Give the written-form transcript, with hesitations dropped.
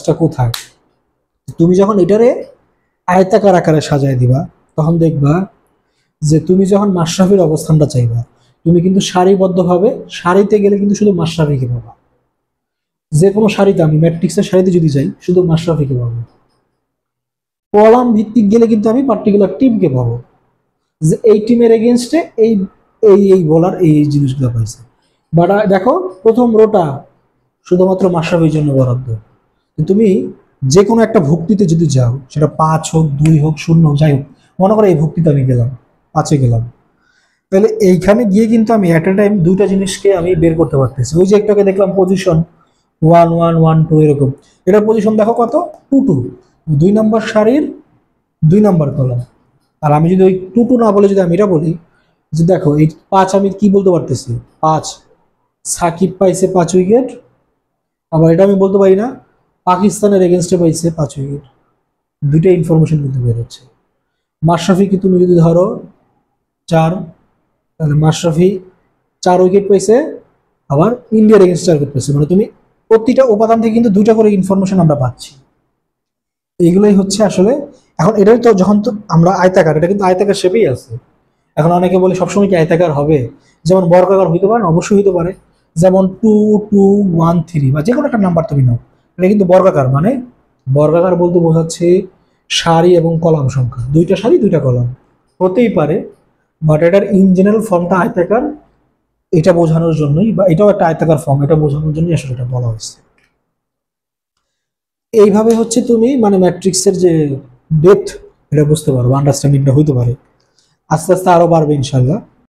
কাজটা কোথায়। তুমি যখন এটারে আয়তাকার আকারে সাজায় দিবা তখন দেখবা যে তুমি যখন মাশরাফির অবস্থানটা চাইবা তুমি কিন্তু সারিবদ্ধভাবে সারিতে গেলে কিন্তু শুধু মাশরাফিকে পাবা। যে কোনো সারিতে আমি ম্যাট্রিক্সের সারিতে যদি যাই শুধু মাশরাফিকে পাবো। কলাম ভিত্তিক গেলে কিন্তু আমি পার্টিকুলার টিমকে পাবো, যে এই টিমের এগেনস্টে এই এই এই বলার এই জিনিসগুলো পাইছে। বাট দেখো প্রথম রোটা শুধুমাত্র মাশরাফির জন্য বরাদ্দ। তুমি যে কোনো একটা ভুক্তিতে যদি যাও সেটা 5 হোক 2 হোক 0 হোক যাই হোক, মনে করো এই ভুক্তিতে আমি গেলাম 5-এ গেলাম, তাহলে এইখানে গিয়ে কিন্তু আমি অ্যাট এ টাইম দুইটা জিনিসকে আমি বের করতে পারতেছি। ওই যে একটাকে দেখলাম পজিশন 1-1-1-2 এরকম, এটার পজিশন দেখো কত 2-2, 2 নম্বর সারির 2 নম্বর কলাম। আর আমি যদি ওই 2-2 না বলে যদি আমি এটা বলি যে দেখো এই 5 আমি কি বলতে পারতেছি, 5 সাকিব পাইছে 5 উইকেট। আবার এটা আমি বলতে পারি না পাকিস্তানের এগেনস্টে পাইছে 5 উইকেট। দুইটা ইনফরমেশন কিন্তু বের হচ্ছে। মাশরাফিকে তুমি যদি ধরো 4, তাহলে মাশরাফি 4 উইকেট পাইছে, আবার ইন্ডিয়ার এগেনস্টে 4 উইকেট পাইছে। মানে তুমি প্রতিটা উপাদান থেকে কিন্তু দুইটা করে ইনফরমেশন আমরা পাচ্ছি। এইগুলোই হচ্ছে আসলে। এখন এটাই তো যখন তো আমরা আয়তাকার, এটা কিন্তু আয়তাকার শেপেই আছে। এখন অনেকে বলে সবসময় কি আয়তাকার হবে, যেমন বর্গাকার হইতে পারে না, অবশ্যই হইতে পারে। যেমন 2-2-1-3 বা যে কোনো একটা নাম্বার তুমি নাও, এটা কিন্তু বর্গাকার। মানে বর্গাকার বলতে বোঝাচ্ছে সারি এবং কলাম সংখ্যা, দুইটা সারি দুইটা কলাম হতেই পারে, বাট এটার ইন জেনারেল ফর্মটা আয়তাকার। এটা বোঝানোর জন্যই, বা এটাও একটা আয়তাকার ফর্ম, এটা বোঝানোর জন্যই আসলে এটা বলা হয়েছে। এইভাবে হচ্ছে তুমি মানে ম্যাট্রিক্সের যে ডেপথ এটা বুঝতে পারো, আন্ডারস্ট্যান্ডিংটা হইতে পারে। আস্তে আস্তে আরো বাড়বে ইনশাল্লাহ।